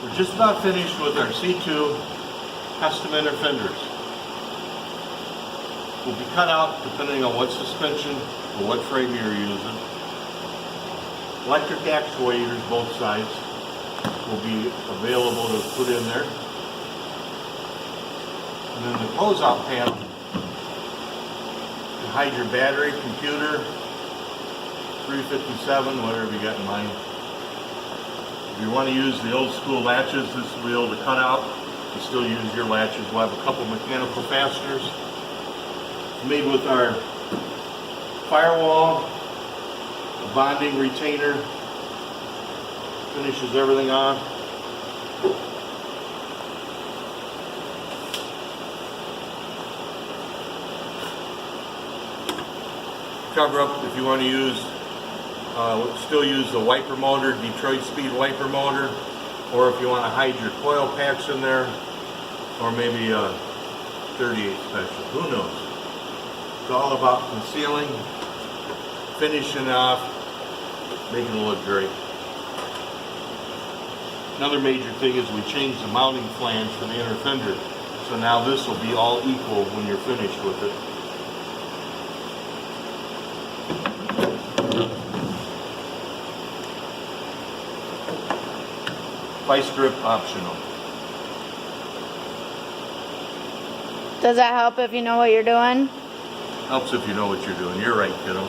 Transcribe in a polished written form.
We're just about finished with our C2 custom inner fenders. Will be cut out depending on what suspension or what frame you're using. Electric actuators, both sides, will be available to put in there. And then the closeout panel to hide your battery, computer, 357, whatever you got in mind. If you want to use the old school latches, this will be able to cut out. You still use your latches. We'll have a couple mechanical fasteners. Made with our firewall, a bonding retainer, finishes everything off. Cover up if you want to use, still use the wiper motor, Detroit speed wiper motor, or if you want to hide your coil packs in there, or maybe a 38 special, who knows. It's all about concealing, finishing off, making it look great. Another major thing is we changed the mounting flange for the inner fender, so now this will be all equal when you're finished with it. Vice grip optional. Does that help if you know what you're doing? Helps if you know what you're doing. You're right, kiddo.